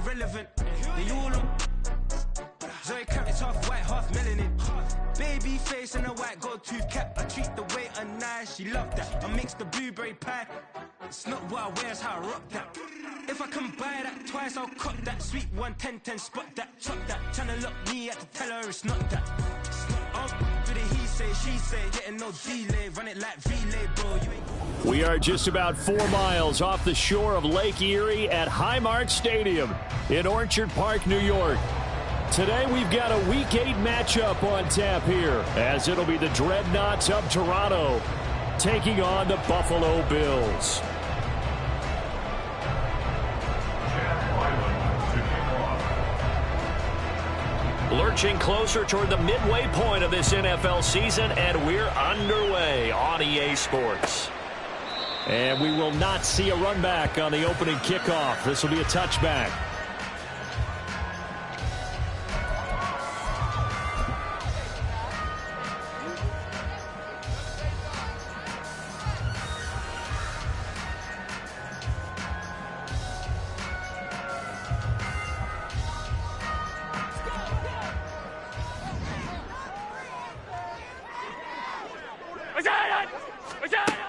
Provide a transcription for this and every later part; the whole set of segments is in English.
irrelevant. They all look. Zoe cap, it's half white, half melanin. Baby face and a white gold tooth cap. I treat the waiter nice, she love that. I mix the blueberry pie. It's not what I wear, it's how I rock that. If I can buy that twice, I'll cut that. Sweet 110, spot that, chop that. Tryna lock me, I had to tell her it's not that. Do the he say, she say, getting no delay. Run it like relay, bro. You ain't... We are just about 4 miles off the shore of Lake Erie at Highmark Stadium in Orchard Park, New York. Today we've got a Week 8 matchup on tap here, as it'll be the Dreadnoughts of Toronto taking on the Buffalo Bills. Lurching closer toward the midway point of this NFL season, and we're underway on EA Sports. And we will not see a run back on the opening kickoff. This will be a touchback.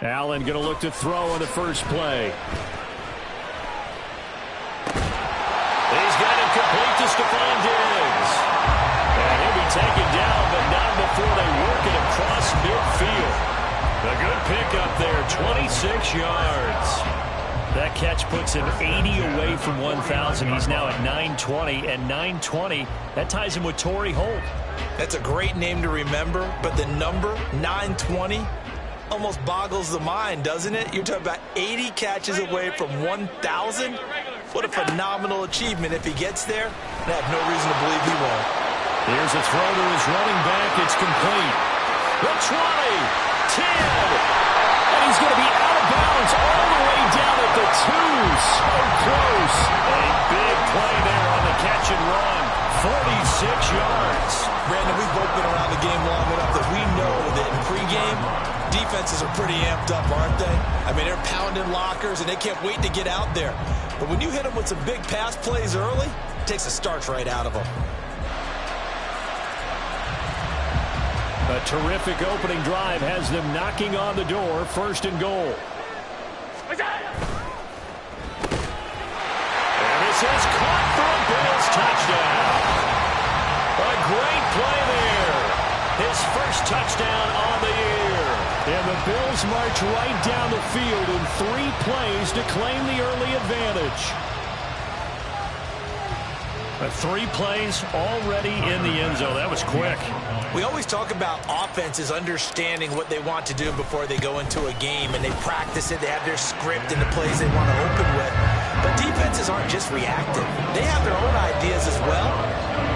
Allen going to look to throw on the first play. He's got it complete to Stephon Diggs. And he'll be taken down, but not before they work it across midfield. A good pickup there, 26 yards. That catch puts him 80 away from 1,000. He's now at 920, and 920, that ties him with Torrey Holt. That's a great name to remember, but the number, 920, almost boggles the mind, doesn't it? You're talking about 80 catches away from 1,000. What a phenomenal achievement. If he gets there, I have no reason to believe he won't. Here's a throw to his running back. It's complete. The 20, 10, and he's going to be out of bounds all the way down at the 2. So close. A big play there on the catch and run. 46 yards. Brandon, we've both been around the game long enough that we know that in pregame, defenses are pretty amped up, aren't they? I mean, they're pounding lockers, and they can't wait to get out there. But when you hit them with some big pass plays early, it takes the starch right out of them. A terrific opening drive has them knocking on the door, 1st and goal. And this is caught for a Bills touchdown. A great play there. His first touchdown on the year. And the Bills march right down the field in 3 plays to claim the early advantage. 3 plays already in the end zone. That was quick. We always talk about offenses understanding what they want to do before they go into a game, and they practice it. They have their script and the plays they want to open with. But defenses aren't just reactive. They have their own ideas as well.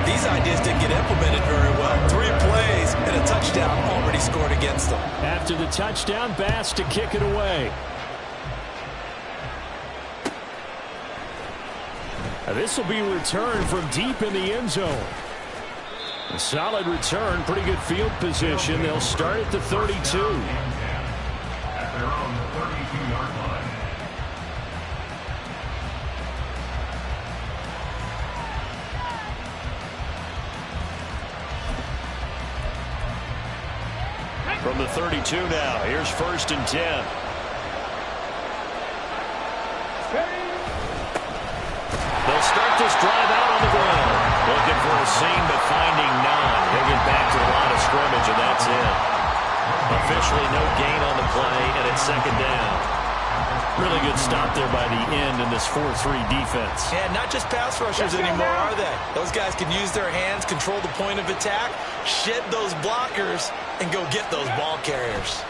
These ideas didn't get implemented very well. 3 plays and a touchdown already scored against them. After the touchdown, Bass to kick it away. This will be returned from deep in the end zone. A solid return, pretty good field position. They'll start at the 32. From the 32 now, here's 1st and 10. They'll start this drive out on the ground. Looking for a seam, but finding none. He'll get back to the line of scrimmage, and that's it. Officially no gain on the play, and it's 2nd down. Really good stop there by the end in this 4-3 defense. Yeah, not just pass rushers anymore, are they? Those guys can use their hands, control the point of attack, shed those blockers, and go get those ball carriers.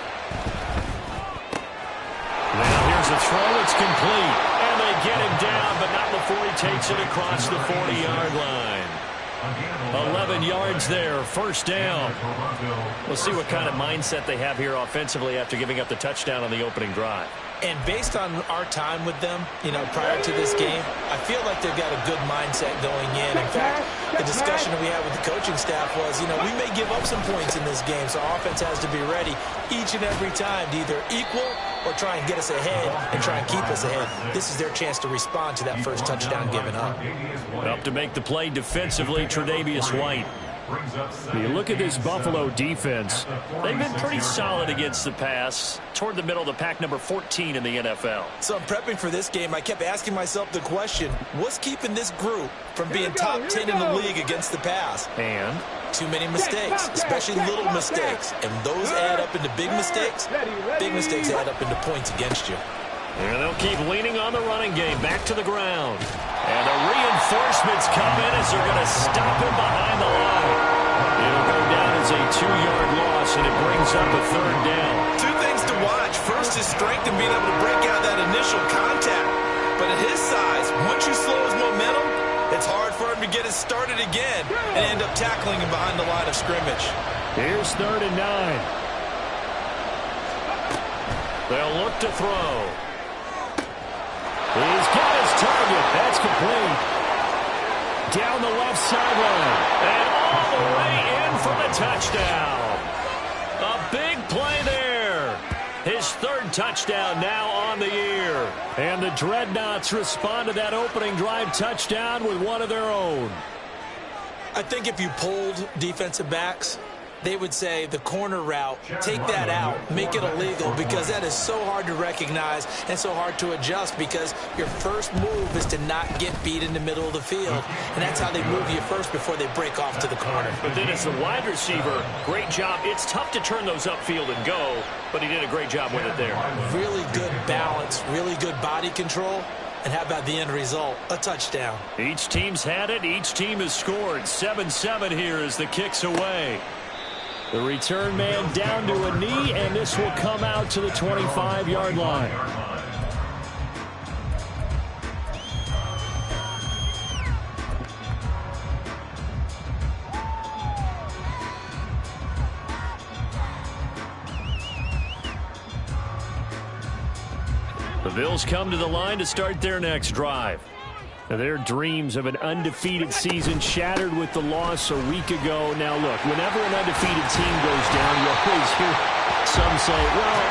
Now here's a throw. It's complete. And they get him down, but not before he takes it across the 40-yard line. 11 yards there, 1st down. We'll see what kind of mindset they have here offensively after giving up the touchdown on the opening drive. And based on our time with them, prior to this game, I feel like they've got a good mindset going in. In fact, the discussion that we had with the coaching staff was, we may give up some points in this game, so offense has to be ready each and every time to either equal or try and get us ahead and try and keep us ahead. This is their chance to respond to that first touchdown given up. Up to make the play defensively, Tre'Davious White. You look at this Buffalo defense, they've been pretty solid against the pass, toward the middle of the pack, number 14 in the NFL. So I'm prepping for this game. I kept asking myself the question, what's keeping this group from being top 10 in the league against the pass? And too many mistakes, especially little mistakes. And those add up into big mistakes. Big mistakes add up into points against you. and they'll keep leaning on the running game. Back to the ground. And the reinforcements come in as they're going to stop him behind the line. It'll go down as a 2-yard loss, and it brings up a 3rd down. Two things to watch. First is strength and being able to break out that initial contact. But at his size, once you slow his momentum, it's hard for him to get it started again and end up tackling him behind the line of scrimmage. Here's 3rd and 9. They'll look to throw. He's got his target. That's complete. Down the left sideline. And all the way in for the touchdown. A big play there. His 3rd touchdown now on the year. And the Dreadnoughts respond to that opening drive touchdown with one of their own. I think if you polled defensive backs, they would say the corner route, take that out, make it illegal, because that is so hard to recognize and so hard to adjust, because your first move is to not get beat in the middle of the field. And that's how they move you first before they break off to the corner. But then as a wide receiver, great job. It's tough to turn those upfield and go, but he did a great job with it there. Really good balance, really good body control. And how about the end result? A touchdown. Each team's had it. Each team has scored. 7-7 here as the kick's away. The return man down to a knee, and this will come out to the 25-yard line. The Bills come to the line to start their next drive. Now, their dreams of an undefeated season shattered with the loss a week ago. Now, look, whenever an undefeated team goes down, you always hear some say, well,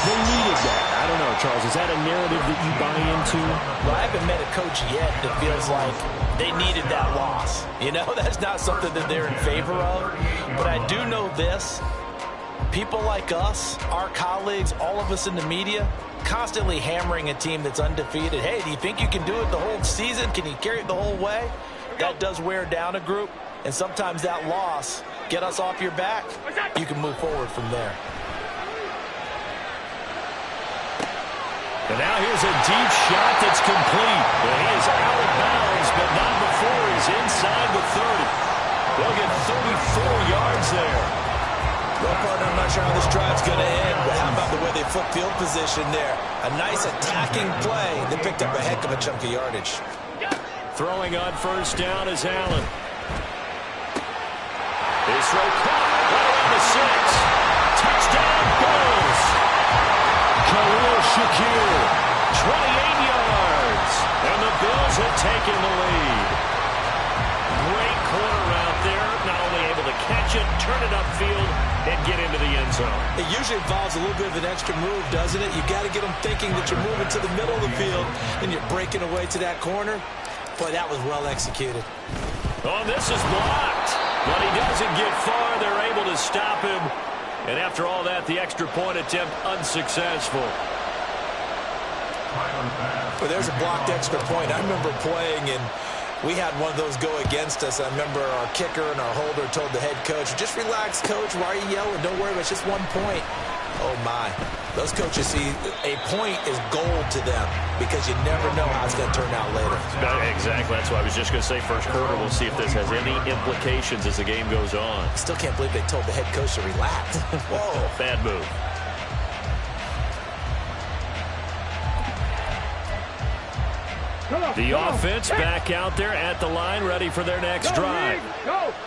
they needed that. I don't know, Charles. Is that a narrative that you buy into? Well, I haven't met a coach yet that feels like they needed that loss. You know, that's not something that they're in favor of. But I do know this. People like us, our colleagues, all of us in the media, constantly hammering a team that's undefeated. Hey, do you think you can do it the whole season? Can you carry it the whole way? That does wear down a group, and sometimes that loss, get us off your back, you can move forward from there. And now here's a deep shot that's complete. And he is out of bounds, but not before he's inside the 30. They'll get 34 yards there. Well, partner, I'm not sure how this drive's going to end, but how about the way they flip field position there? A nice attacking play. They picked up a heck of a chunk of yardage. Throwing on 1st down is Allen. His throw caught right around the 6. Touchdown, Bills. Khalil Shakir, 28 yards. And the Bills have taken the lead. Great corner out there. Not only able to catch it, turn it upfield, and get into the end zone. It usually involves a little bit of an extra move, doesn't it? You got to get them thinking that you're moving to the middle of the field and you're breaking away to that corner. Boy, that was well executed. Oh, this is blocked. But he doesn't get far. They're able to stop him. And after all that, the extra point attempt unsuccessful. Well, there's a blocked extra point. I remember playing, and we had one of those go against us. I remember our kicker and our holder told the head coach, just relax, coach. Why are you yelling? Don't worry about it. It's just 1 point. Oh, my. Those coaches see a point is gold to them because you never know how it's going to turn out later. Exactly. That's why I was just going to say first quarter. We'll see if this has any implications as the game goes on. I still can't believe they told the head coach to relax. Whoa. Bad move. The offense back out there at the line, ready for their next drive.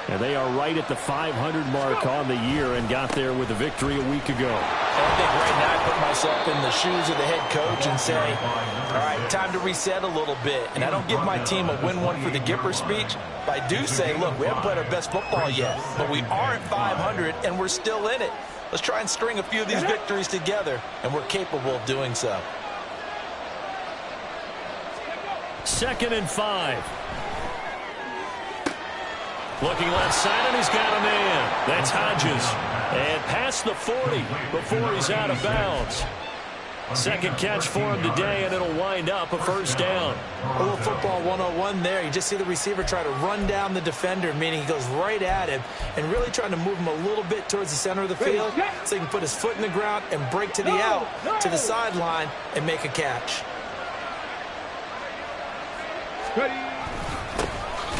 And they are right at the 500 mark on the year and got there with a victory a week ago. I think right now I put myself in the shoes of the head coach and say, all right, time to reset a little bit. And I don't give my team a win one for the Gipper speech, but I do say, look, we haven't played our best football yet, but we are at 500 and we're still in it. Let's try and string a few of these victories together, and we're capable of doing so. 2nd and 5. Looking left side, and he's got a man. That's Hodges. And past the 40 before he's out of bounds. Second catch for him today, and it'll wind up a first down. A little football 101 there. You just see the receiver try to run down the defender, meaning he goes right at him and really trying to move him a little bit towards the center of the field so he can put his foot in the ground and break to the out, to the sideline, and make a catch.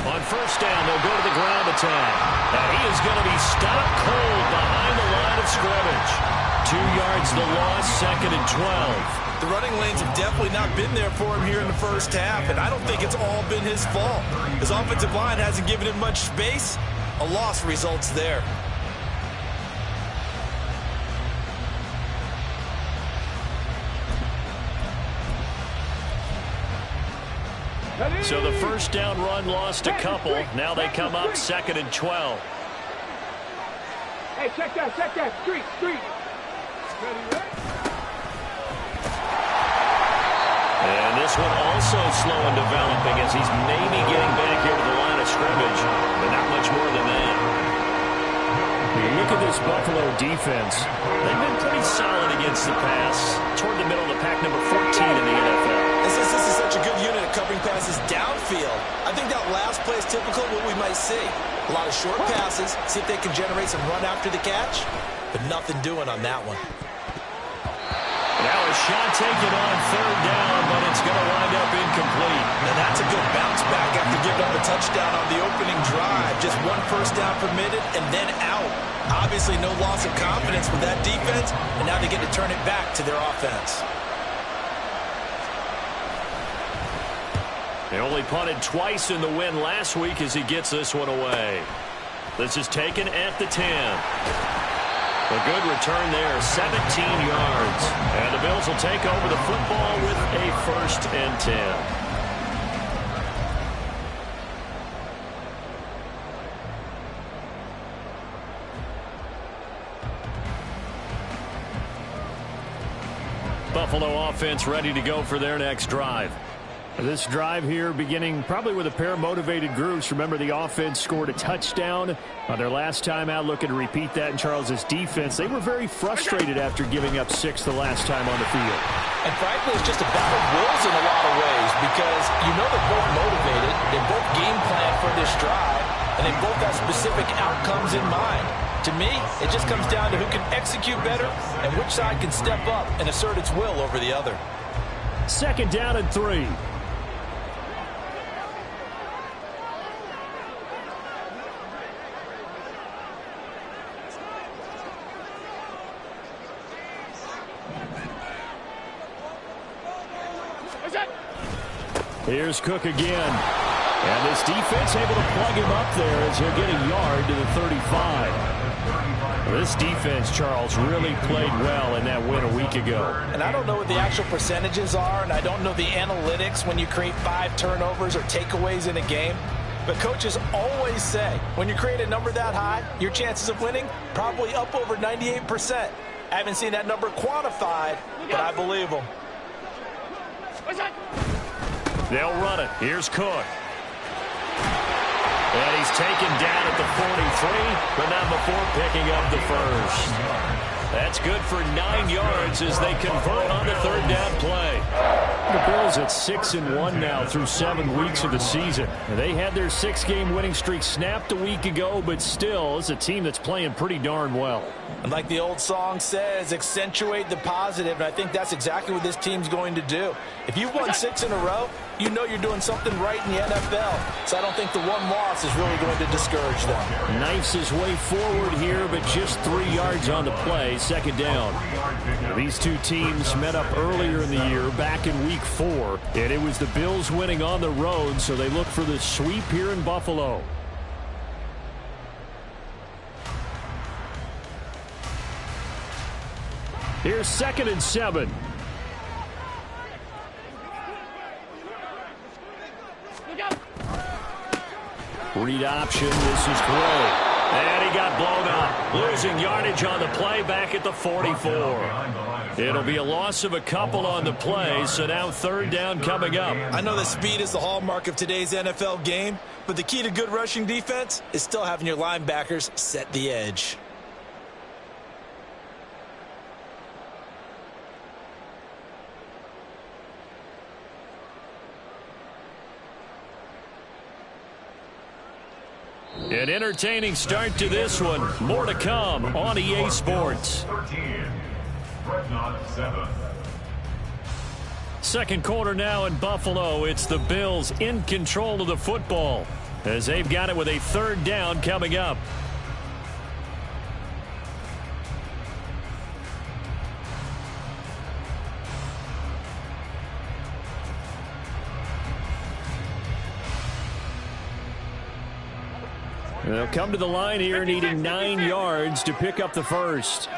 On first down, they'll go to the ground attack. And he is going to be stopped cold behind the line of scrimmage. 2 yards the loss, 2nd and 12. The running lanes have definitely not been there for him here in the first half, and I don't think it's all been his fault. His offensive line hasn't given him much space. A loss results there. So the first down run lost a couple. Now they come up 2nd and 12. Hey, check that, street. And this one also slow in developing as he's maybe getting back here to the line of scrimmage, but not much more than that. You look at this Buffalo defense. They've been pretty solid against the pass. Toward the middle of the pack, number 14 in the NFL. This is such a good unit of covering passes downfield. I think that last play is typical of what we might see. A lot of short passes, see if they can generate some run after the catch, but nothing doing on that one. Now a shot taken on 3rd down, but it's going to wind up incomplete. And that's a good bounce back after giving up a touchdown on the opening drive. Just 1 first down permitted and then out. Obviously no loss of confidence with that defense, and now they get to turn it back to their offense. They only punted twice in the win last week as he gets this one away. This is taken at the 10. A good return there, 17 yards. And the Bills will take over the football with a 1st and 10. Buffalo offense ready to go for their next drive. This drive here beginning probably with a pair of motivated groups. Remember, the offense scored a touchdown on their last time out. Looking to repeat that in Charles's defense. They were very frustrated after giving up 6 the last time on the field. And frankly, it's just a battle of wills in a lot of ways because you know they're both motivated. They both game plan for this drive, and they both have specific outcomes in mind. To me, it just comes down to who can execute better and which side can step up and assert its will over the other. 2nd down and 3. Here's Cook again. And this defense able to plug him up there as he'll get a yard to the 35. This defense, Charles, really played well in that win a week ago. And I don't know what the actual percentages are, and I don't know the analytics when you create 5 turnovers or takeaways in a game. But coaches always say, when you create a number that high, your chances of winning probably up over 98%. I haven't seen that number quantified, but I believe them. They'll run it. Here's Cook. And he's taken down at the 43, but not before picking up the first. That's good for 9 yards as they convert on the 3rd down play. The Bills at 6-1 now through 7 weeks of the season. And they had their 6-game winning streak snapped a week ago, but still, it's a team that's playing pretty darn well. And like the old song says, accentuate the positive, and I think that's exactly what this team's going to do. If you've won 6 in a row, you know you're doing something right in the NFL. So I don't think the one loss is really going to discourage them. Knifes his way forward here, but just 3 yards on the play, 2nd down. These two teams met up earlier in the year, back in week 4, and it was the Bills winning on the road, so they look for the sweep here in Buffalo. Here's 2nd and 7. Read option. This is Gray. And he got blown up. Losing yardage on the play back at the 44. It'll be a loss of a couple on the play, so now third down coming up. I know that speed is the hallmark of today's NFL game, but the key to good rushing defense is still having your linebackers set the edge. An entertaining start to this one. More to come on EA Sports. Second quarter now in Buffalo. It's the Bills in control of the football as they've got it with a third down coming up. They'll come to the line here needing 9 yards to pick up the first.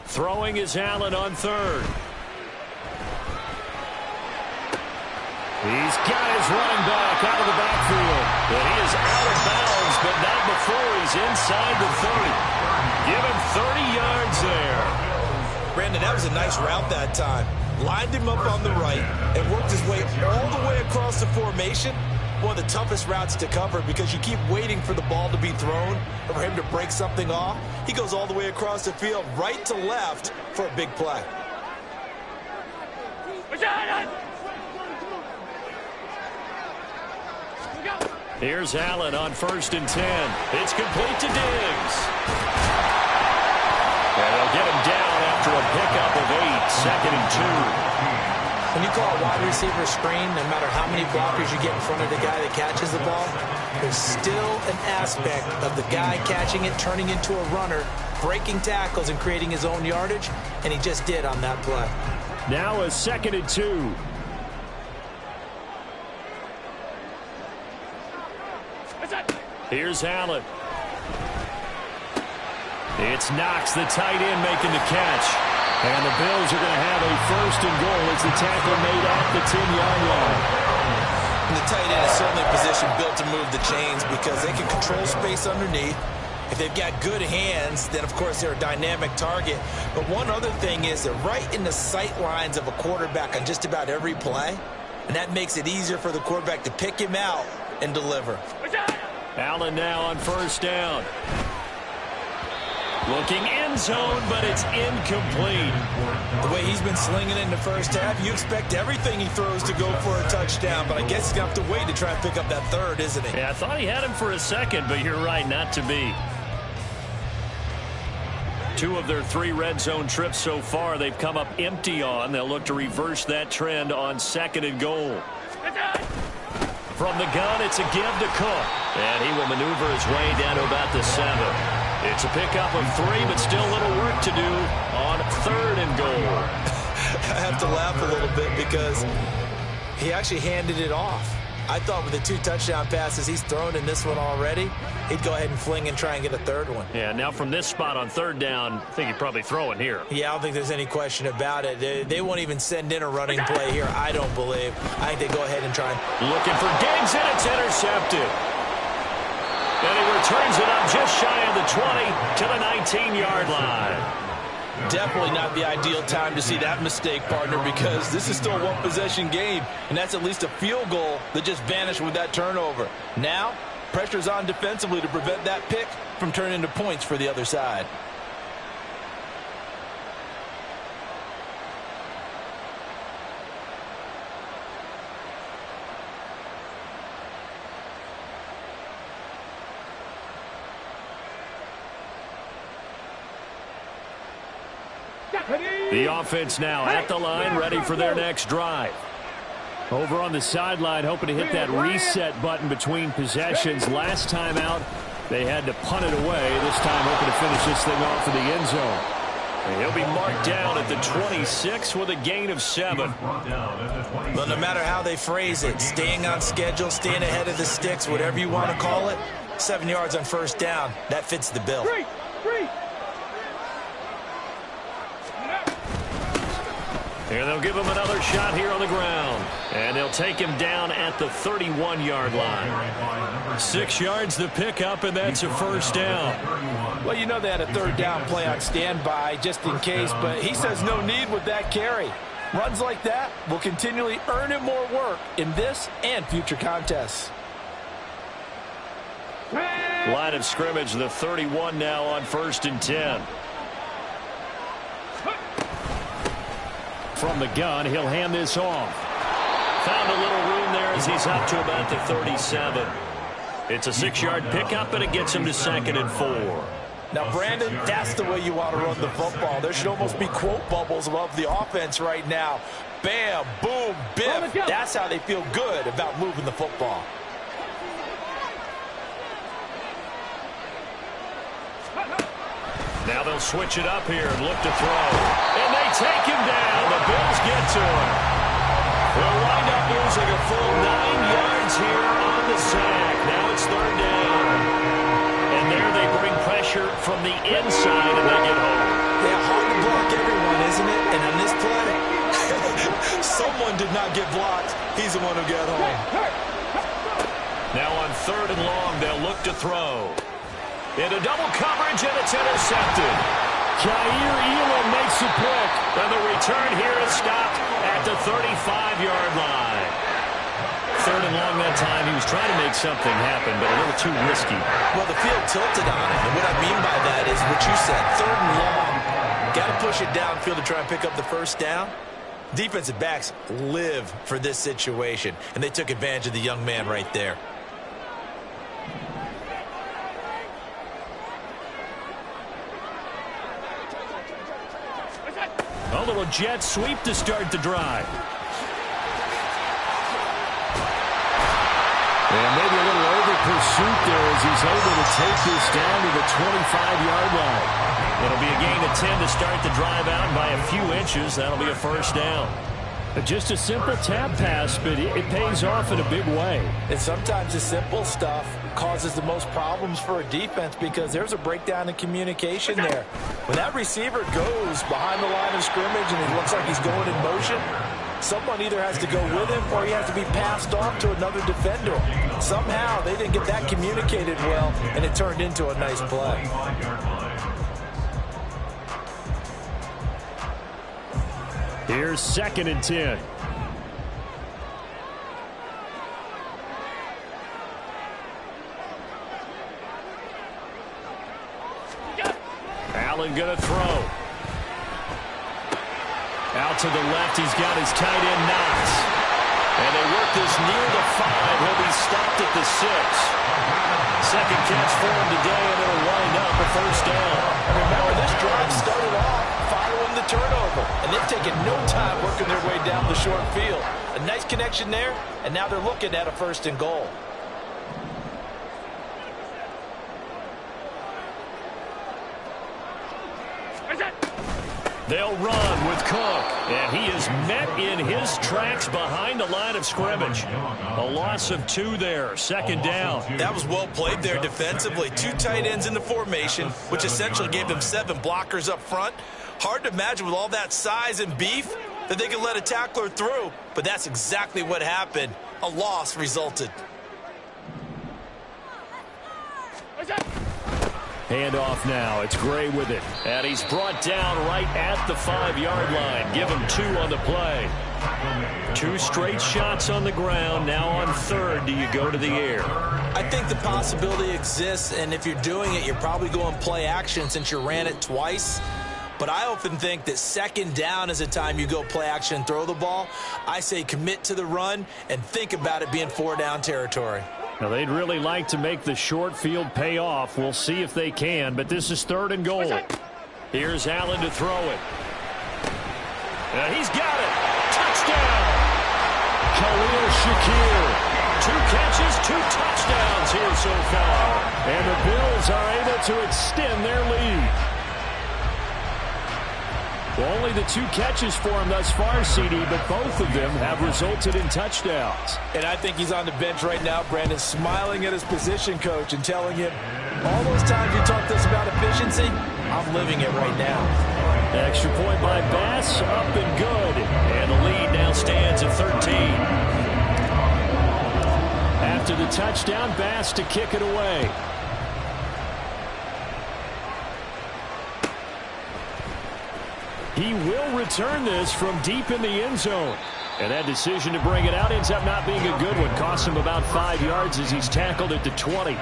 Throwing is Allen on third. He's got his running back out of the backfield. But he is out of bounds, but not before he's inside the 30. Give him 30 yards there. Brandon, that was a nice route that time. Lined him up on the right and worked his way all the way across the formation. One of the toughest routes to cover because you keep waiting for the ball to be thrown or for him to break something off. He goes all the way across the field, right to left, for a big play. Here's Allen on 1st and 10. It's complete to Diggs. And they'll get him down after a pickup of 8, 2nd and 2. When you call a wide receiver screen, no matter how many blockers you get in front of the guy that catches the ball, there's still an aspect of the guy catching it, turning into a runner, breaking tackles and creating his own yardage, and he just did on that play. Now a 2nd and 2. Here's Allen. It's Knox, the tight end, making the catch. And the Bills are going to have a 1st and goal as the tackle made at the 10-yard line. And the tight end is certainly a position built to move the chains because they can control space underneath. If they've got good hands, then, of course, they're a dynamic target. But one other thing is they're right in the sight lines of a quarterback on just about every play. And that makes it easier for the quarterback to pick him out and deliver. Allen now on 1st down. Looking end zone, but it's incomplete. The way he's been slinging in the first half, you expect everything he throws to go for a touchdown, but I guess he's going to have to wait to try and pick up that third, isn't he? Yeah, I thought he had him for a second, but you're right, not to be. 2 of their 3 red zone trips so far, they've come up empty on. They'll look to reverse that trend on 2nd and goal. From the gun, it's a give to Cook. And he will maneuver his way down to about the 7. It's a pickup of 3, but still a little work to do on 3rd and goal. I have to laugh a little bit because he actually handed it off. I thought with the 2 touchdown passes he's thrown in this one already, he'd go ahead and fling and try and get a 3rd one. Yeah, now from this spot on 3rd down, I think he'd probably throw it here. Yeah, I don't think there's any question about it. They won't even send in a running play here, I don't believe. I think they go ahead and try. Looking for Diggs, and it's intercepted. And he returns it up just shy of the 20 to the 19-yard line. Definitely not the ideal time to see that mistake, partner, because this is still a one-possession game, and that's at least a field goal that just vanished with that turnover. Now, pressure's on defensively to prevent that pick from turning into points for the other side. The offense now at the line, ready for their next drive. Over on the sideline, hoping to hit that reset button between possessions. Last time out, they had to punt it away. This time, hoping to finish this thing off in the end zone. And he'll be marked down at the 26 with a gain of 7. Well, no matter how they phrase it, staying on schedule, staying ahead of the sticks, whatever you want to call it, 7 yards on 1st down, that fits the bill. And they'll give him another shot here on the ground. And they'll take him down at the 31-yard line. 6 yards the pickup, and that's a first down. Well, you know they had a third down play on standby just in case, but he says no need with that carry. Runs like that will continually earn him more work in this and future contests. Line of scrimmage, the 31 now on 1st and 10. From the gun, he'll hand this off. Found a little room there as he's up to about the 37. It's a 6-yard pickup, and it gets him to 2nd and 4. Now, Brandon, that's the way you want to run the football. There should almost be quote bubbles above the offense right now. Bam, boom, biff. That's how they feel good about moving the football. Now they'll switch it up here and look to throw. And they take him down. The Bills get to him. They'll wind up losing a full 9 yards here on the sack. Now it's 3rd down. And there they bring pressure from the inside, and they get home. Yeah, hard to block everyone, isn't it? And on this play, someone did not get blocked. He's the one who got home. Now on 3rd and long, they'll look to throw. Into double coverage, and it's intercepted. Jair Elam makes a pick. And the return here is stopped at the 35-yard line. 3rd and long that time. He was trying to make something happen, but a little too risky. Well, the field tilted on him. And what I mean by that is what you said. 3rd and long. Got to push it downfield to try and pick up the first down. Defensive backs live for this situation, and they took advantage of the young man right there. A little jet sweep to start the drive. And maybe a little over pursuit there as he's able to take this down to the 25-yard line. It'll be a gain of 10 to start the drive out. By a few inches, that'll be a first down. Just a simple tap pass, but it pays off in a big way. And sometimes the simple stuff causes the most problems for a defense because there's a breakdown in communication there. When that receiver goes behind the line of scrimmage and it looks like he's going in motion, someone either has to go with him or he has to be passed on to another defender. Somehow they didn't get that communicated well, and it turned into a nice play. Here's 2nd and 10. Allen gonna throw. Out to the left, he's got his tight end Knox. And they work this near the 5. He'll be stopped at the 6. Second catch for him today, and it'll wind up a first down. Remember, this drive started off following the turnover, and they've taken no time working their way down the short field. A nice connection there, and now they're looking at a 1st and goal. They'll run with Cook, and he is met in his tracks behind the line of scrimmage. A loss of 2 there, 2nd down. That was well played there defensively. 2 tight ends in the formation, which essentially gave them 7 blockers up front. Hard to imagine with all that size and beef that they could let a tackler through, but that's exactly what happened. A loss resulted. Handoff now. It's Gray with it. And he's brought down right at the 5-yard line. Give him 2 on the play. 2 straight shots on the ground. Now on 3rd, do you go to the air? I think the possibility exists, and if you're doing it, you're probably going play action since you ran it twice. But I often think that 2nd down is a time you go play action and throw the ball. I say commit to the run and think about it being 4-down territory. Now, they'd really like to make the short field pay off. We'll see if they can, but this is 3rd and goal. Here's Allen to throw it. And he's got it. Touchdown. Khalil Shakir. 2 catches, 2 touchdowns here so far. And the Bills are able to extend their lead. Well, only the 2 catches for him thus far, CD, but both of them have resulted in touchdowns. And I think he's on the bench right now, Brandon, smiling at his position coach and telling him, all those times you talked to us about efficiency, I'm living it right now. Extra point by Bass, up and good. And the lead now stands at 13. After the touchdown, Bass to kick it away. He will return this from deep in the end zone. And that decision to bring it out ends up not being a good one. Costs him about 5 yards as he's tackled at the 20.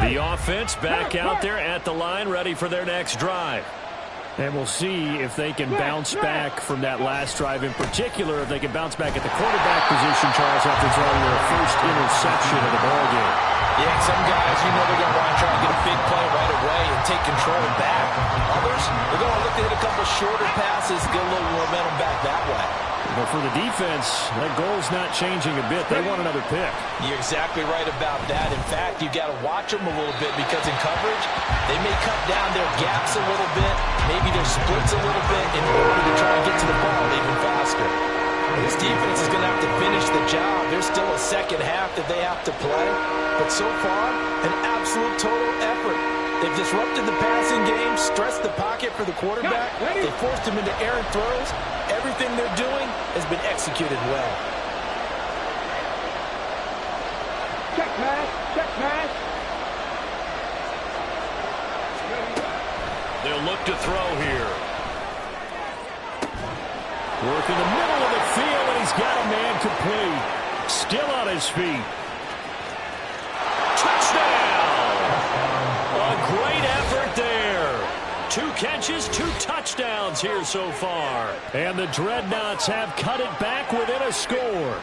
The offense back out there at the line, ready for their next drive. And we'll see if they can bounce back from that last drive. In particular, if they can bounce back at the quarterback position, Charles, after throwing their first interception of the ballgame. Yeah, some guys, they're going to want to try and get a big play right away and take control back. Others, they're going to look to hit a couple shorter passes, get a little momentum back that way. But for the defense, that goal's not changing a bit. They want another pick. You're exactly right about that. In fact, you've got to watch them a little bit because in coverage, they may cut down their gaps a little bit, maybe their splits a little bit in order to try and get to the ball even faster. This defense is going to have to finish the job. There's still a second half that they have to play. But so far, an absolute total effort. They've disrupted the passing game, stressed the pocket for the quarterback. They forced him into errant throws. Everything they're doing has been executed well. Check pass, check pass. They'll look to throw here. Work in the middle of the field, and he's got a man complete. Still on his feet. Touchdown! A great effort there. 2 catches, 2 touchdowns here so far. And the Dreadnoughts have cut it back within a score.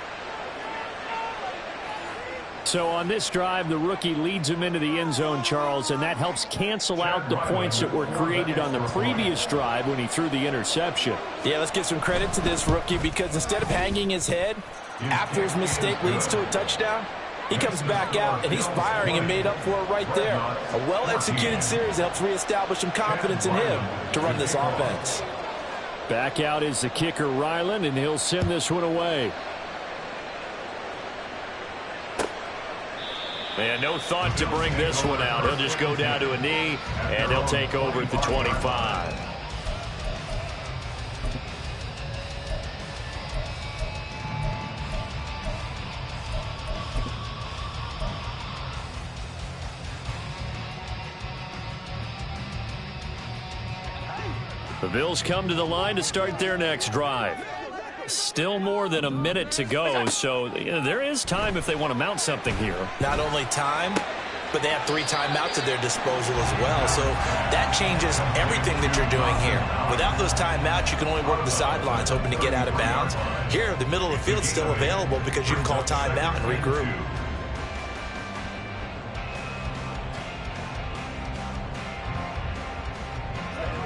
So on this drive, the rookie leads him into the end zone, Charles, and that helps cancel out the points that were created on the previous drive when he threw the interception. Yeah, let's give some credit to this rookie because instead of hanging his head after his mistake leads to a touchdown, he comes back out and he's firing and made up for it right there. A well-executed series helps reestablish some confidence in him to run this offense. Back out is the kicker, Ryland, and he'll send this one away. And no thought to bring this one out. He'll just go down to a knee, and they'll take over at the 25. The Bills come to the line to start their next drive. Still more than a minute to go, so there is time if they want to mount something here. Not only time, but they have 3 timeouts at their disposal as well. So that changes everything that you're doing here. Without those timeouts, you can only work the sidelines, hoping to get out of bounds. Here, the middle of the field's still available because you can call timeout and regroup.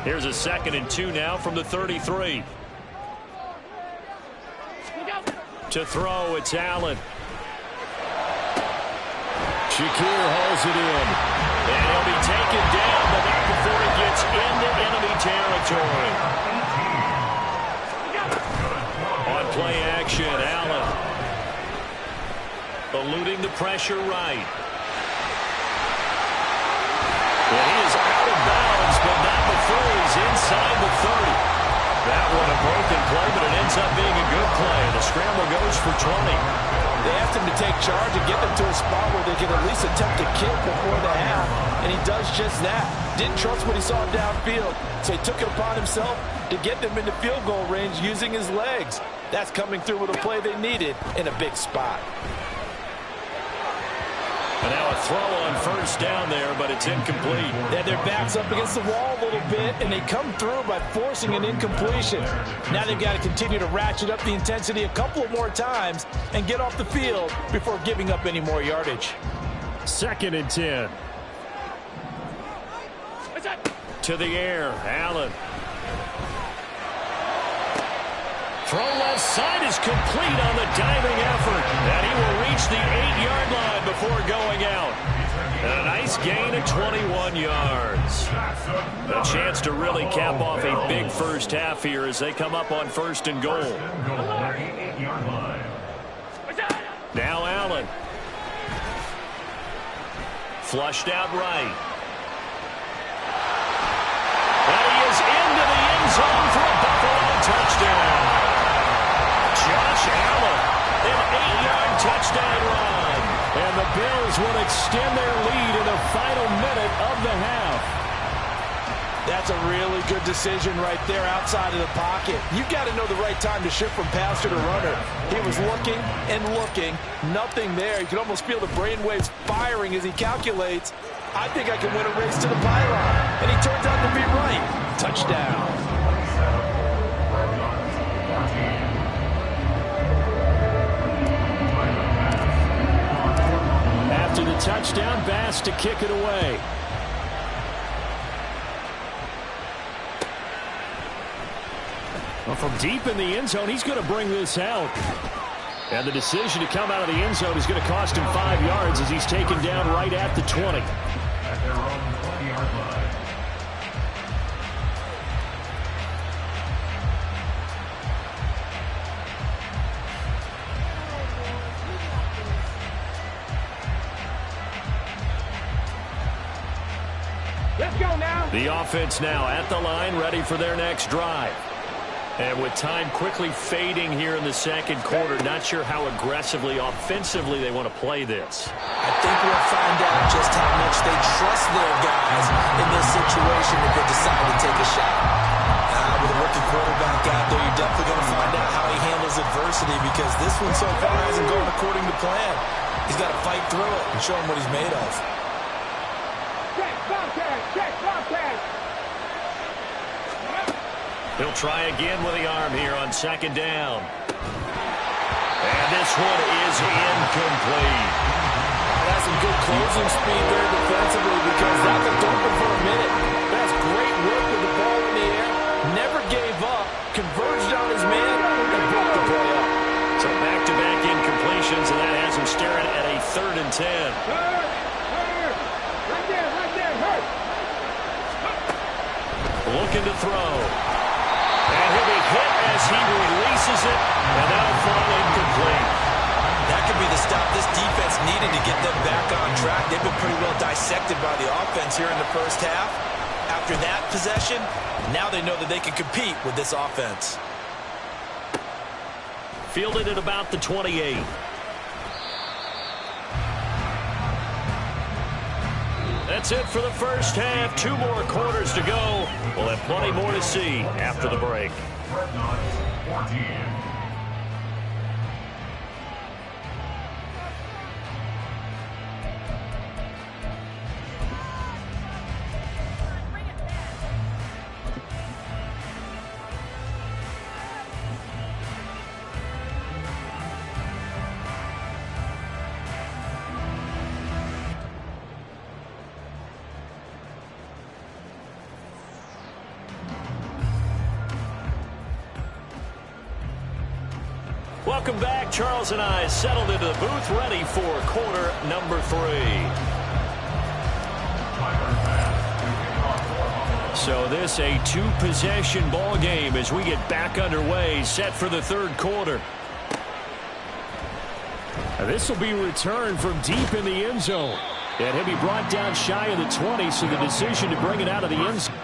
Here's a 2nd and 2 now from the 33. To throw, it's Allen. Shakir hauls it in. And he'll be taken down, but not before he gets into enemy territory. On play action, Allen. Eluding the pressure right. And he is out of bounds, but not before he's inside the 30. That one a broken play, but it ends up being a good play. The scramble goes for 20. They asked him to take charge and get them to a spot where they can at least attempt to kick before the half, and he does just that. Didn't trust what he saw downfield, so he took it upon himself to get them into field goal range using his legs. That's coming through with a play they needed in a big spot. And now a throw on first down there, but it's incomplete. They had their backs up against the wall a little bit, and they come through by forcing an incompletion. Now they've got to continue to ratchet up the intensity a couple of more times and get off the field before giving up any more yardage. 2nd and 10. To the air, Allen. Throw left side is complete on the diving effort. And he will reach the 8-yard line before going out. And A nice gain of 21 yards. A chance to really cap off a big first half here as they come up on 1st and goal. Now Allen. Flushed out right. And he is into the end zone for a Buffalo touchdown. Josh Allen, an 8-yard touchdown run. And the Bills will extend their lead in the final minute of the half. That's a really good decision right there outside of the pocket. You've got to know the right time to shift from passer to runner. He was looking and looking. Nothing there. You can almost feel the brainwaves firing as he calculates, I think I can win a race to the pylon. And he turns out to be right. Touchdown. After the touchdown, Bass to kick it away. Well, from deep in the end zone, he's going to bring this out. And the decision to come out of the end zone is going to cost him 5 yards as he's taken down right at the 20. At their own 20-yard line. Let's go now. The offense now at the line, ready for their next drive. And with time quickly fading here in the second quarter, not sure how aggressively, offensively they want to play this. I think we'll find out just how much they trust their guys in this situation if they decide to take a shot. With a rookie quarterback out there, you're definitely going to find out how he handles adversity because this one so far hasn't gone according to plan. He's got to fight through it and show him what he's made of. Check, Bobcat, check, Bobcat. He'll try again with the arm here on 2nd down. And this one is incomplete. That's some good closing speed there defensively because that looked open for a minute. That's great work with the ball in the air. Never gave up. Converged on his man and broke the play up. So back-to-back incompletions, and that has him staring at a 3rd and 10. Hurt. Right there, hurt. Looking to throw. And he'll be hit as he releases it, and that'll fall incomplete. That could be the stop this defense needed to get them back on track. They've been pretty well dissected by the offense here in the first half. After that possession, now they know that they can compete with this offense. Fielded at about the 28. That's it for the first half. 2 more quarters to go. We'll have plenty more to see after the break. Red Knots 14. Welcome back. Charles and I settled into the booth, ready for quarter number 3. So this a 2-possession ball game as we get back underway, set for the 3rd quarter. This will be returned from deep in the end zone. And he'll be brought down shy of the 20, so the decision to bring it out of the end zone.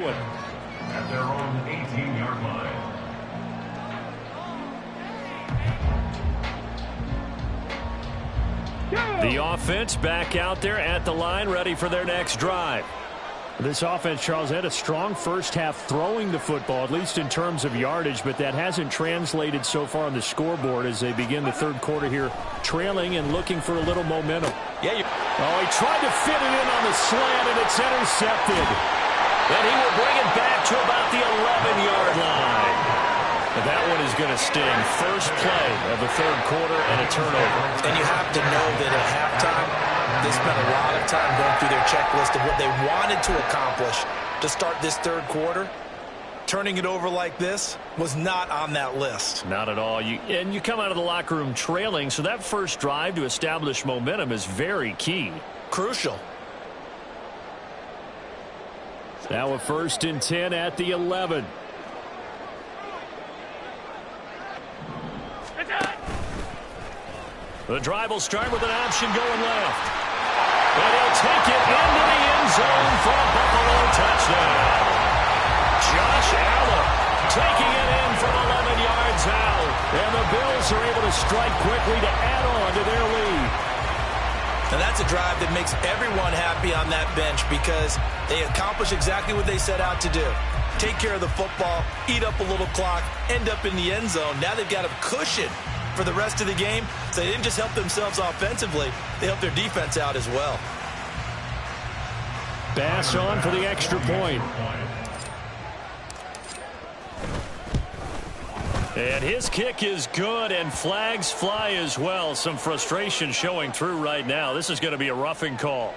one. At their own 18-yard line. The offense back out there at the line, ready for their next drive. This offense, Charles, had a strong first half throwing the football, at least in terms of yardage, but that hasn't translated so far on the scoreboard as they begin the third quarter here, trailing and looking for a little momentum. Yeah. Oh, he tried to fit it in on the slant, and it's intercepted. And he will bring it back to about the 11-yard line. But that one is going to sting. First play of the third quarter and a turnover. And you have to know that at halftime, they spent a lot of time going through their checklist of what they wanted to accomplish to start this third quarter. Turning it over like this was not on that list. Not at all. And you come out of the locker room trailing, so that first drive to establish momentum is very key. Crucial. Now a 1st and 10 at the 11. The drive will start with an option going left. And he'll take it into the end zone for a Buffalo touchdown. Josh Allen taking it in from 11 yards out. And the Bills are able to strike quickly to add on to their lead. And that's a drive that makes everyone happy on that bench because they accomplish exactly what they set out to do. Take care of the football, eat up a little clock, end up in the end zone. Now they've got a cushion for the rest of the game. So they didn't just help themselves offensively, they helped their defense out as well. Bass on for the extra point. And his kick is good, and flags fly as well. Some frustration showing through right now. This is going to be a roughing call.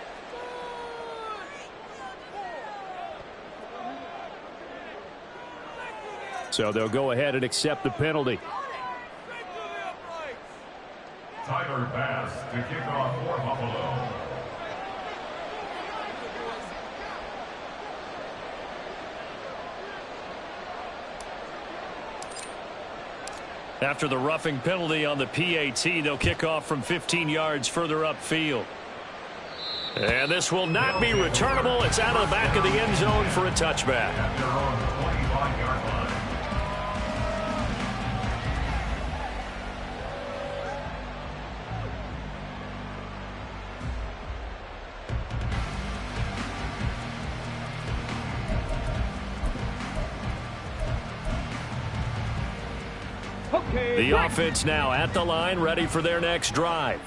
So they'll go ahead and accept the penalty. Tyler Bass to kick off for Buffalo. After the roughing penalty on the PAT, they'll kick off from 15 yards further upfield. And this will not be returnable. It's out of the back of the end zone for a touchback. At their own 25-yard line. The offense now at the line, ready for their next drive.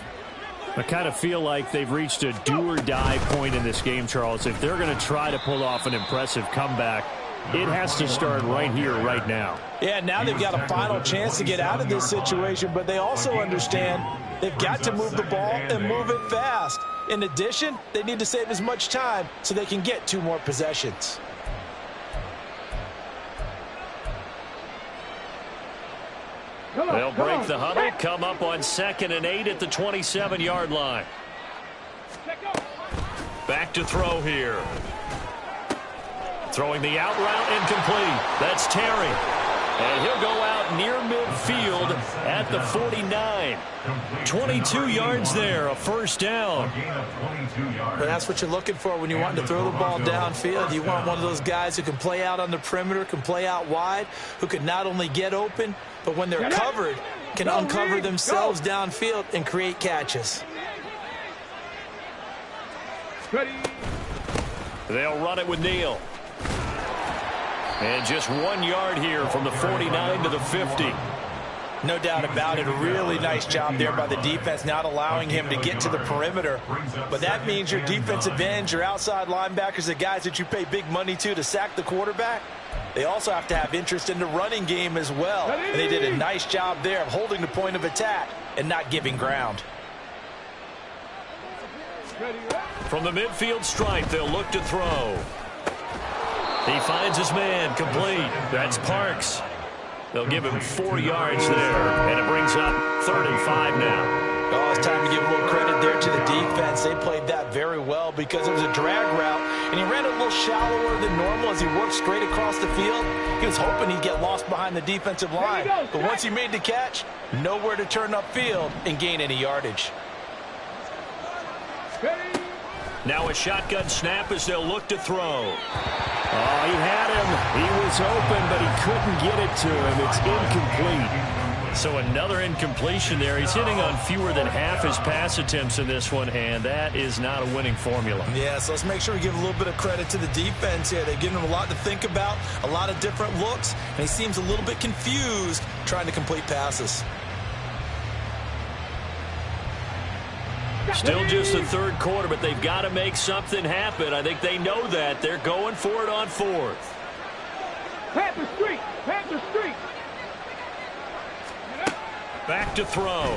I kind of feel like they've reached a do-or-die point in this game, Charles. If they're going to try to pull off an impressive comeback, it has to start right here, right now. Yeah, now they've got a final chance to get out of this situation, but they also understand they've got to move the ball and move it fast. In addition, they need to save as much time so they can get 2 more possessions. They'll break the huddle, come up on 2nd and 8 at the 27-yard line. Back to throw here. Throwing the out route incomplete. That's Terry. And he'll go out near midfield at the 49. 22 yards there, a first down. But that's what you're looking for when you want to throw the ball downfield. You want one of those guys who can play out on the perimeter, can play out wide, who can not only get open, but when they're covered, can uncover themselves downfield and create catches. They'll run it with Neal. And just 1 yard here from the 49 to the 50. No doubt about it. A really nice job there by the defense, not allowing him to get to the perimeter. But that means your defensive ends, your outside linebackers, the guys that you pay big money to sack the quarterback, they also have to have interest in the running game as well. And they did a nice job there of holding the point of attack and not giving ground. From the midfield stripe, they'll look to throw. He finds his man, complete. That's Parks. They'll give him 4 yards there, and it brings up 3rd and 5 now. Oh, it's time to give a little credit there to the defense. They played that very well because it was a drag route, and he ran a little shallower than normal as he worked straight across the field. He was hoping he'd get lost behind the defensive line, but once he made the catch, nowhere to turn upfield and gain any yardage. Now a shotgun snap as they'll look to throw. Oh, he had him. He was open, but he couldn't get it to him. It's incomplete. So another incompletion there. He's hitting on fewer than half his pass attempts in this one, and that is not a winning formula. Yeah, so let's make sure we give a little bit of credit to the defense here. They've given him a lot to think about, a lot of different looks, and he seems a little bit confused trying to complete passes. Still just the third quarter, but they've got to make something happen. I think they know that. They're going for it on fourth. Panther Street! Panther Street! Back to throw.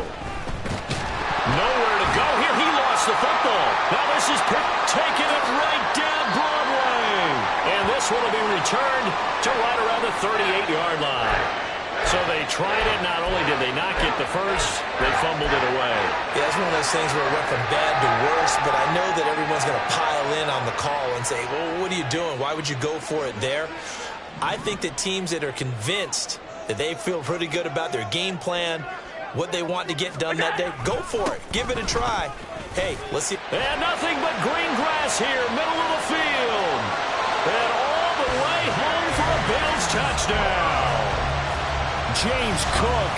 Nowhere to go here. He lost the football. Now this is taking it right down Broadway. And this one will be returned to right around the 38-yard line. So they tried it. Not only did they not get the first, they fumbled it away. Yeah, it's one of those things where it went from bad to worse, but I know that everyone's going to pile in on the call and say, well, what are you doing? Why would you go for it there? I think that teams that are convinced that they feel pretty good about their game plan, what they want to get done that day, go for it. Give it a try. Hey, let's see. And nothing but green grass here, middle of the field. And all the way home for a Bills touchdown. James Cook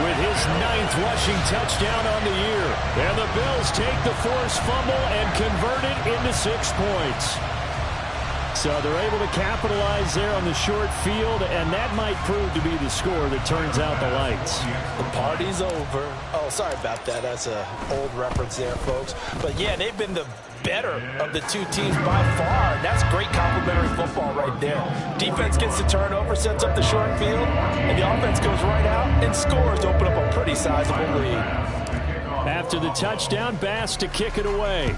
with his 9th rushing touchdown on the year. And the Bills take the forced fumble and convert it into 6 points. So they're able to capitalize there on the short field, and that might prove to be the score that turns out the lights. The party's over. Oh, sorry about that. That's an old reference there, folks. But, yeah, they've been the better of the two teams by far. That's great complementary football right there. Defense gets the turnover, sets up the short field, and the offense goes right out and scores to open up a pretty sizable lead. After the touchdown, Bass to kick it away.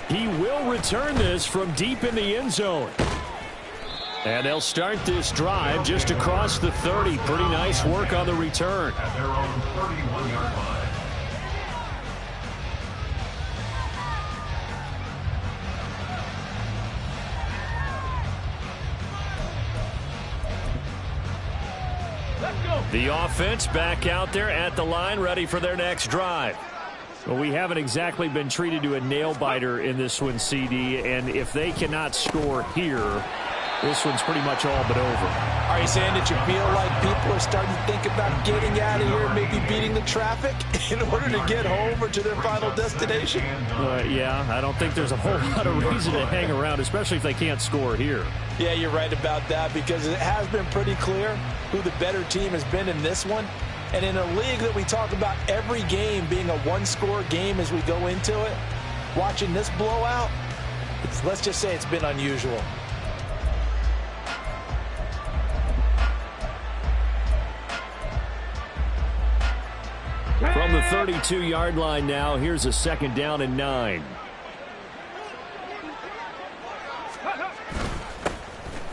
He will return this from deep in the end zone. And they'll start this drive just across the 30. Pretty nice work on the return. At their own 31-yard line. The offense back out there at the line, ready for their next drive. Well, we haven't exactly been treated to a nail-biter in this one, CD, and if they cannot score here, this one's pretty much all but over. Are you saying that you feel like people are starting to think about getting out of here, maybe beating the traffic in order to get home or to their final destination? Yeah, I don't think there's a whole lot of reason to hang around, especially if they can't score here. Yeah, you're right about that, because it has been pretty clear who the better team has been in this one. And in a league that we talk about every game being a one-score game as we go into it, watching this blowout, let's just say it's been unusual. From the 32-yard line now, here's a 2nd down and 9.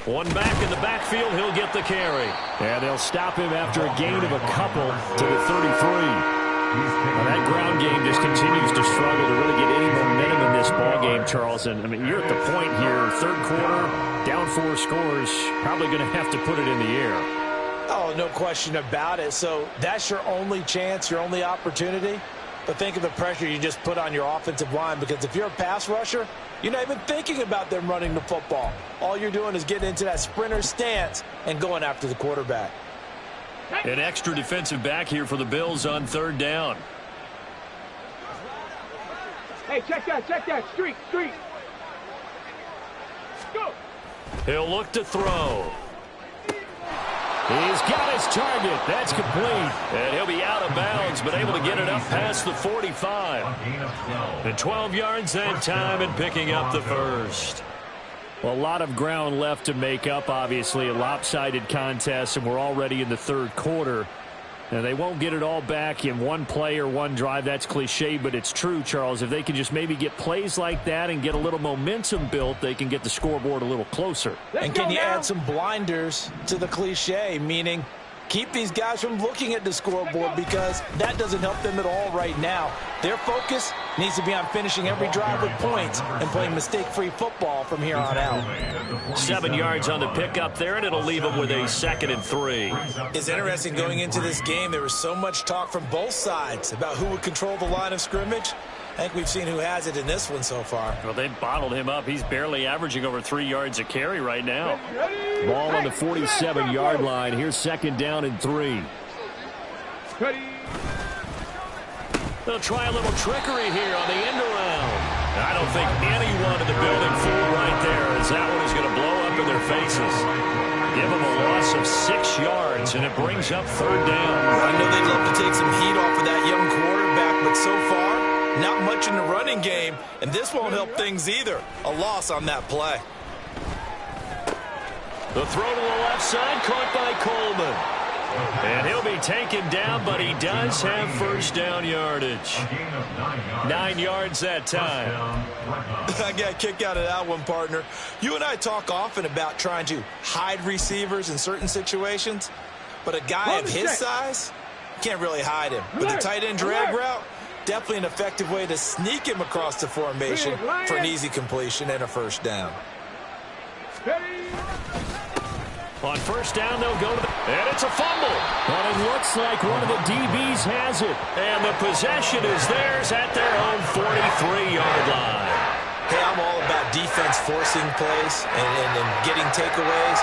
One back in the backfield, he'll get the carry. And they'll stop him after a gain of a couple to the 33. Now that ground game just continues to struggle to really get any momentum in this ball game, Charles. And I mean, you're at the point here, third quarter, down 4 scores, probably going to have to put it in the air. Oh, no question about it. So that's your only chance, your only opportunity. But think of the pressure you just put on your offensive line, because if you're a pass rusher, you're not even thinking about them running the football. All you're doing is getting into that sprinter stance and going after the quarterback. An extra defensive back here for the Bills on 3rd down. Hey, check that. Street. Go. He'll look to throw. He's got his target. That's complete. And he'll be out of bounds, but able to get it up past the 45. And 12 yards that time, and picking up the first. Well, a lot of ground left to make up, obviously. A lopsided contest, and we're already in the 3rd quarter. And they won't get it all back in one play or one drive. That's cliche, but it's true, Charles. If they can just maybe get plays like that and get a little momentum built, they can get the scoreboard a little closer. And can you add some blinders to the cliche, meaning keep these guys from looking at the scoreboard, because that doesn't help them at all right now. Their focus Needs to be on finishing every drive with points and playing mistake-free football from here on out. 7 yards on the pickup there, and it'll leave him with a 2nd and 3. It's interesting going into this game. There was so much talk from both sides about who would control the line of scrimmage. I think we've seen who has it in this one so far. Well, they bottled him up. He's barely averaging over 3 yards a carry right now. Ball on the 47-yard line. Here's 2nd down and 3. They'll try a little trickery here on the end around. I don't think anyone in the building fooled right there, as that one is going to blow up in their faces. Give them a loss of 6 yards, and it brings up 3rd down. I know they'd love to take some heat off of that young quarterback, but so far, not much in the running game, and this won't help things either. A loss on that play. The throw to the left side, caught by Coleman. And he'll be taken down, but he does have 1st down yardage. 9 yards that time. I got a kick out of that one, partner. You and I talk often about trying to hide receivers in certain situations, but a guy of his size, can't really hide him. But the tight end drag route, definitely an effective way to sneak him across the formation for an easy completion and a 1st down. On 1st down, they'll go to the... And it's a fumble. But it looks like one of the DBs has it. And the possession is theirs at their own 43-yard line. Hey, I'm all about defense forcing plays and getting takeaways.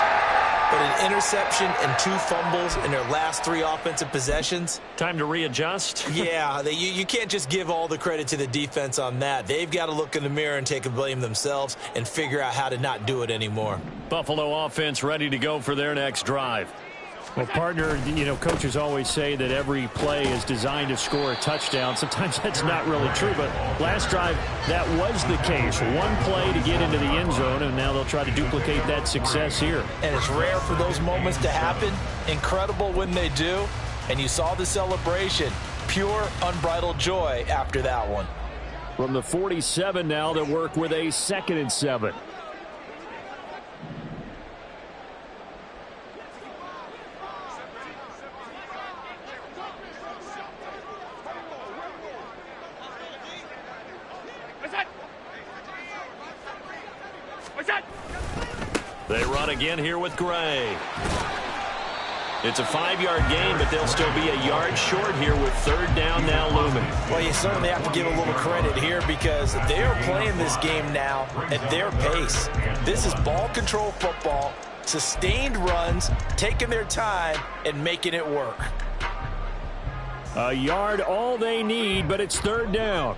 But an interception and 2 fumbles in their last 3 offensive possessions. Time to readjust? Yeah, you can't just give all the credit to the defense on that. They've got to look in the mirror and take a blame themselves and figure out how to not do it anymore. Buffalo offense ready to go for their next drive. Well, partner, coaches always say that every play is designed to score a touchdown. Sometimes that's not really true, but last drive, that was the case. One play to get into the end zone, and now they'll try to duplicate that success here. And it's rare for those moments to happen. Incredible when they do. And you saw the celebration. Pure, unbridled joy after that one. From the 47 now, they'll work with a 2nd and 7. They run again here with Gray. It's a 5-yard gain, but they'll still be a yard short here with 3rd down now looming. Well, you certainly have to give a little credit here because they are playing this game now at their pace. This is ball control football, sustained runs, taking their time, and making it work. A yard all they need, but it's 3rd down.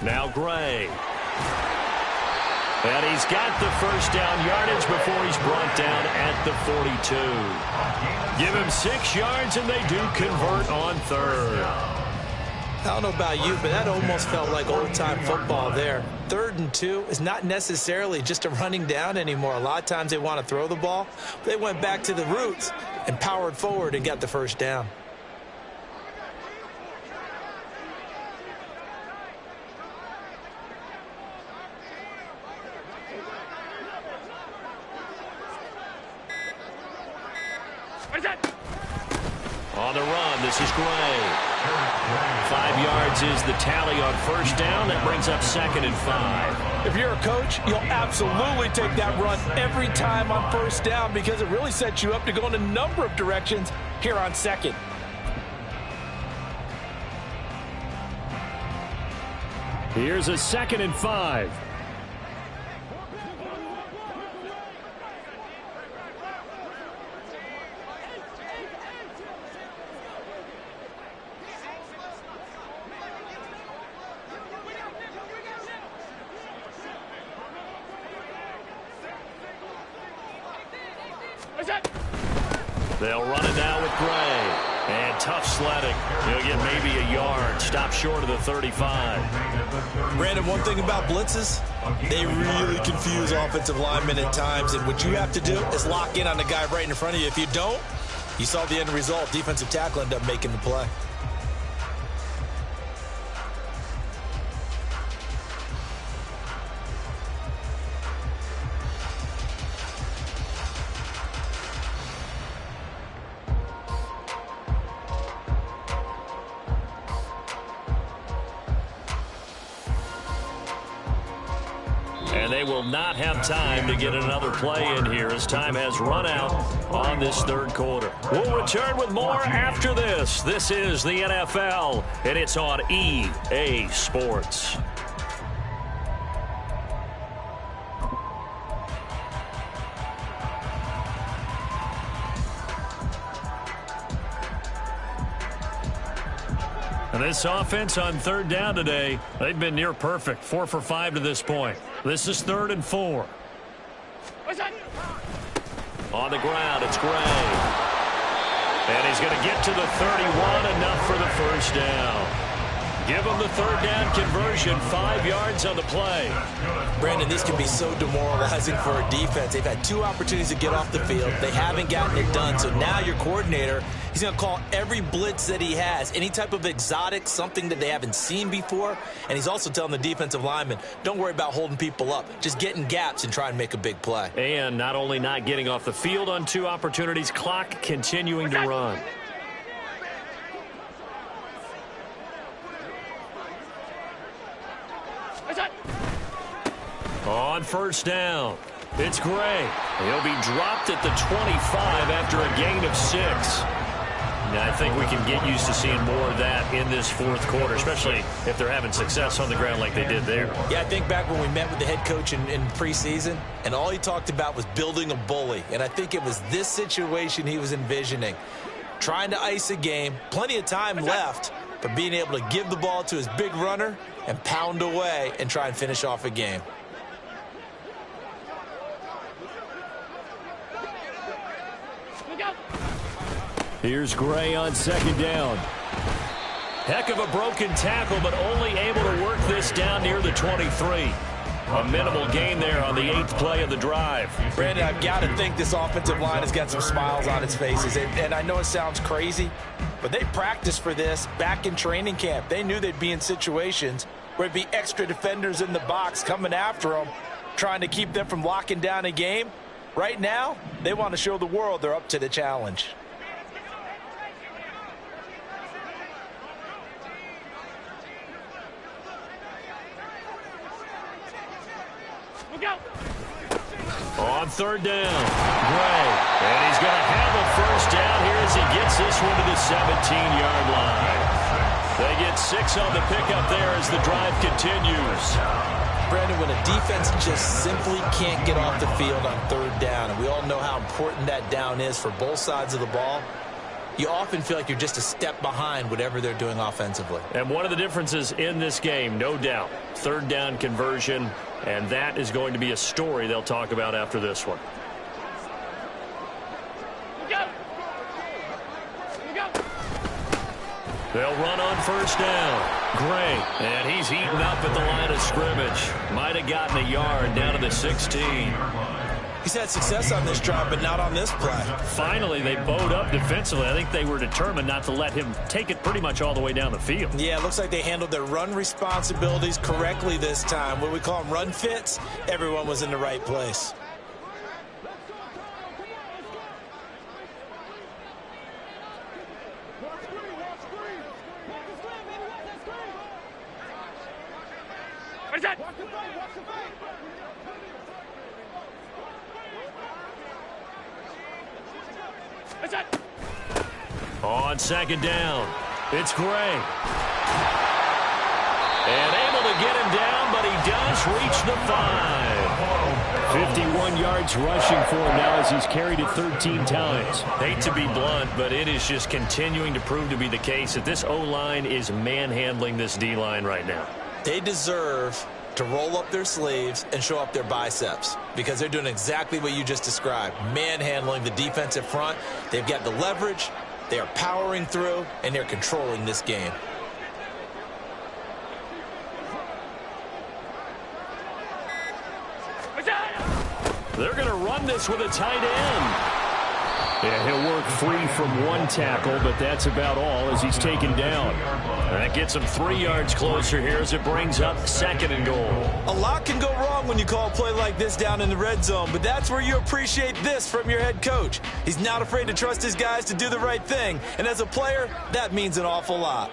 Now Gray. And he's got the 1st down yardage before he's brought down at the 42. Give him 6 yards, and they do convert on 3rd. I don't know about you, but that almost felt like old-time football there. 3rd and 2 is not necessarily just a running down anymore. A lot of times they want to throw the ball. They went back to the roots and powered forward and got the 1st down. On the run, this is Gray. 5 yards is the tally on 1st down. That brings up 2nd and 5. If you're a coach, you'll absolutely take that run every time on 1st down because it really sets you up to go in a number of directions here on 2nd. Here's a 2nd and 5. They'll run it now with Gray. And tough sledding. He'll get maybe a yard. Stop short of the 35. Brandon, one thing about blitzes, they really confuse offensive linemen at times. And what you have to do is lock in on the guy right in front of you. If you don't, You saw the end result. Defensive tackle ended up making the play. And they will not have time to get another play in here as time has run out on this third quarter. We'll return with more after this. This is the NFL, and it's on EA Sports. And this offense on third down today, they've been near perfect. 4 for 5 to this point. This is 3rd and 4. On the ground, it's Gray. And he's going to get to the 31, enough for the first down. Give him the third down conversion, 5 yards on the play. Brandon, this can be so demoralizing for a defense. They've had 2 opportunities to get off the field. They haven't gotten it done. So now your coordinator, he's going to call every blitz that he has, any type of exotic, something that they haven't seen before. And he's also telling the defensive lineman, don't worry about holding people up. Just get in gaps and try and make a big play. And not only not getting off the field on 2 opportunities, clock continuing to run. On first down, it's Gray. He'll be dropped at the 25 after a gain of 6. Now, I think we can get used to seeing more of that in this fourth quarter, especially if they're having success on the ground like they did there. Yeah, I think back when we met with the head coach in preseason, and all he talked about was building a bully. And I think it was this situation he was envisioning. Trying to ice a game, plenty of time left, but being able to give the ball to his big runner and pound away and try and finish off a game. Here's Gray on second down. Heck of a broken tackle, but only able to work this down near the 23. A minimal gain there on the 8th play of the drive. Brandon, I've got to think this offensive line has got some smiles on its faces. And I know it sounds crazy, but they practiced for this back in training camp. They knew they'd be in situations where it'd be extra defenders in the box coming after them, trying to keep them from locking down a game. Right now, they want to show the world they're up to the challenge. On third down, Gray. And he's going to have a first down here as he gets this one to the 17-yard line. They get 6 on the pickup there as the drive continues. Brandon, when a defense just simply can't get off the field on third down, and we all know how important that down is for both sides of the ball, you often feel like you're just a step behind whatever they're doing offensively. And one of the differences in this game, no doubt, third down conversion, and that is going to be a story they'll talk about after this one. They'll run on first down. Gray, and he's heating up at the line of scrimmage. Might have gotten a yard down to the 16. He's had success on this drive, but not on this play. Finally, they bowed up defensively. I think they were determined not to let him take it pretty much all the way down the field. Yeah, it looks like they handled their run responsibilities correctly this time. What we call them run fits, everyone was in the right place. On second down, it's Gray. And able to get him down, but he does reach the 5. 51 yards rushing for him now as he's carried it 13 times. Hate to be blunt, but it is just continuing to prove to be the case that this O-line is manhandling this D-line right now. They deserve to roll up their sleeves and show up their biceps because they're doing exactly what you just described, manhandling the defensive front. They've got the leverage, they are powering through, and they're controlling this game. They're going to run this with a tight end. Yeah, he'll work free from one tackle, but that's about all as he's taken down. That gets him 3 yards closer here as it brings up 2nd and goal. A lot can go wrong when you call a play like this down in the red zone, but that's where you appreciate this from your head coach. He's not afraid to trust his guys to do the right thing, and as a player, that means an awful lot.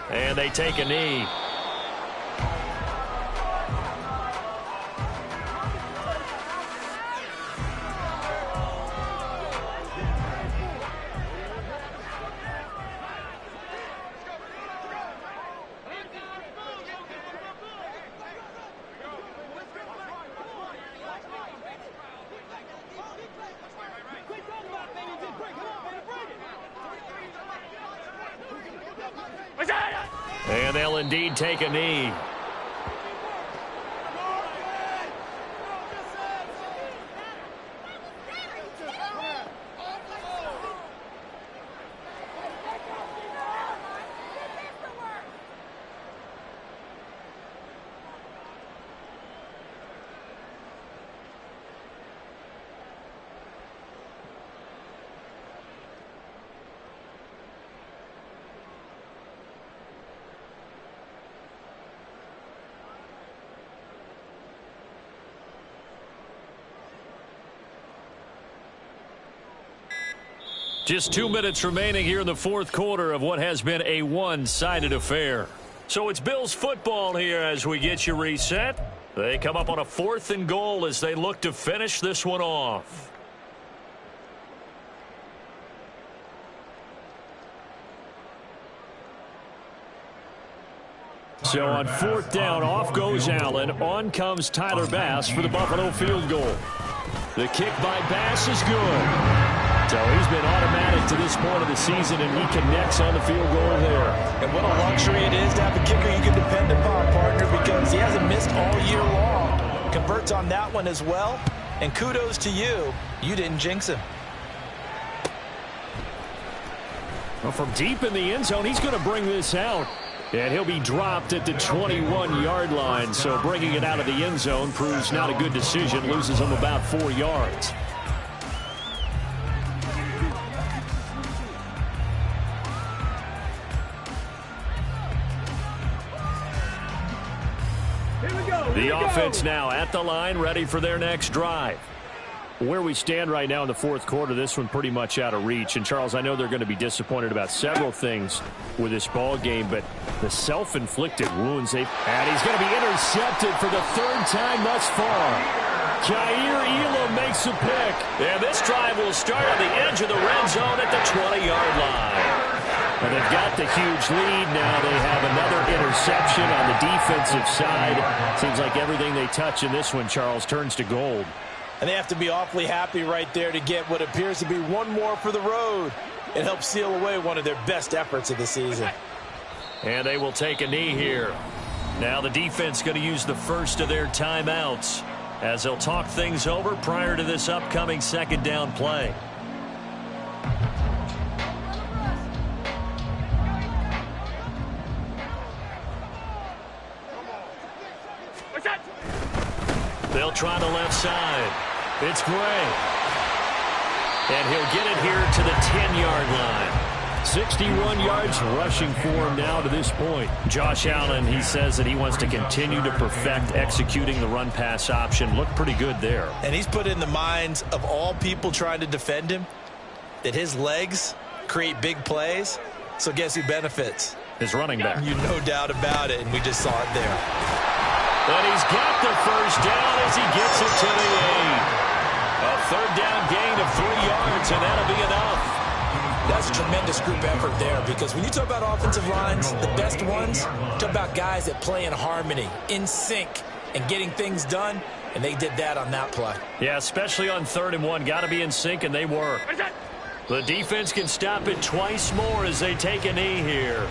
And they take a knee. And they'll indeed take a knee. Just 2 minutes remaining here in the 4th quarter of what has been a one-sided affair. So it's Bills football here as we get you reset. They come up on a 4th and goal as they look to finish this one off. So on 4th down, off goes Allen. On comes Tyler Bass for the Buffalo field goal. The kick by Bass is good. So he's been automatic to this point of the season, and he connects on the field goal there. And what a luxury it is to have a kicker you can depend upon, partner, because he hasn't missed all year long. Converts on that one as well. And kudos to you. You didn't jinx him. Well, from deep in the end zone, he's going to bring this out. And he'll be dropped at the 21-yard line. So bringing it out of the end zone proves not a good decision. Loses him about 4 yards. The offense now at the line, ready for their next drive. Where we stand right now in the 4th quarter, this one pretty much out of reach. And, Charles, I know they're going to be disappointed about several things with this ball game, but the self-inflicted wounds and he's going to be intercepted for the 3rd time thus far. Jair Elam makes a pick. And this drive will start on the edge of the red zone at the 20-yard line. And they've got the huge lead. Now they have another interception on the defensive side. Seems like everything they touch in this one, Charles, turns to gold. And they have to be awfully happy right there to get what appears to be one more for the road. It helps seal away one of their best efforts of the season. And they will take a knee here. Now the defense going to use the first of their timeouts as they'll talk things over prior to this upcoming 2nd down play. They'll try the left side. It's Gray. And he'll get it here to the 10-yard line. 61 yards rushing for him now to this point. Josh Allen, he says that he wants to continue to perfect executing the run-pass option. Looked pretty good there. And he's put in the minds of all people trying to defend him that his legs create big plays. So guess who benefits? His running back. You no doubt about it, and we just saw it there. But he's got the first down as he gets it to the 8. A 3rd down gain of 3 yards, and that'll be enough. That's a tremendous group effort there, because when you talk about offensive lines, the best ones, talk about guys that play in harmony, in sync, and getting things done, and they did that on that play. Yeah, especially on 3rd and 1. Got to be in sync, and they were. The defense can stop it twice more as they take a knee here.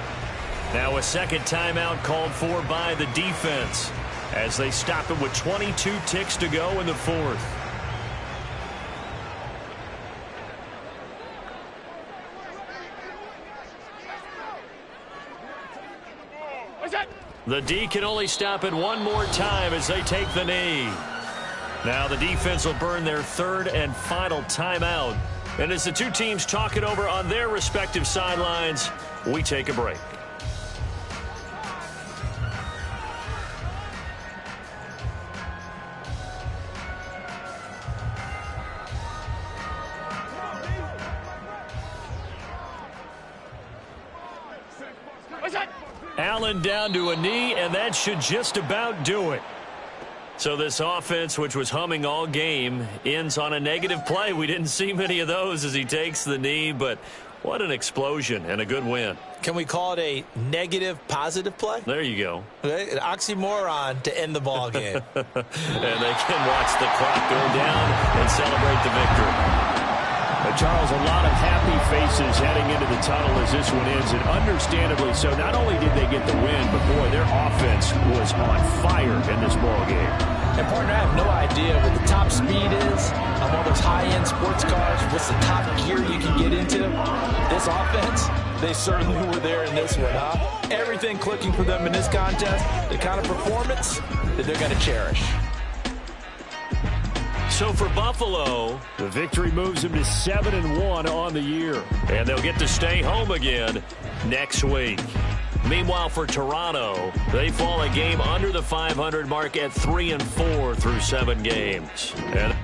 Now a 2nd timeout called for by the defense. as they stop it with 22 ticks to go in the fourth. The D can only stop it one more time as they take the knee. Now the defense will burn their third and final timeout. And as the two teams talk it over on their respective sidelines, we take a break. Allen down to a knee, and that should just about do it. So this offense, which was humming all game, ends on a negative play. We didn't see many of those as he takes the knee, but what an explosion and a good win. Can we call it a negative positive play? There you go. An oxymoron to end the ball game. And they can watch the clock go down and celebrate the victory. Charles, a lot of happy faces heading into the tunnel as this one ends, and understandably so. Not only did they get the win, but boy, their offense was on fire in this ball game. And partner, I have no idea what the top speed is on one of those high-end sports cars. What's the top gear you can get into? This offense, they certainly were there in this one, huh? Everything clicking for them in this contest, the kind of performance that they're going to cherish. So for Buffalo, the victory moves them to 7-1 on the year. And they'll get to stay home again next week. Meanwhile, for Toronto, they fall a game under the 500 mark at 3-4 through 7 games. And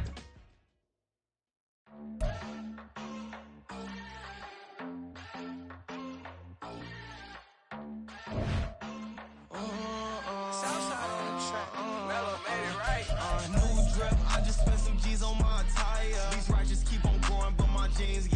I just spent some G's on my attire. These righteous keep on going, but my jeans get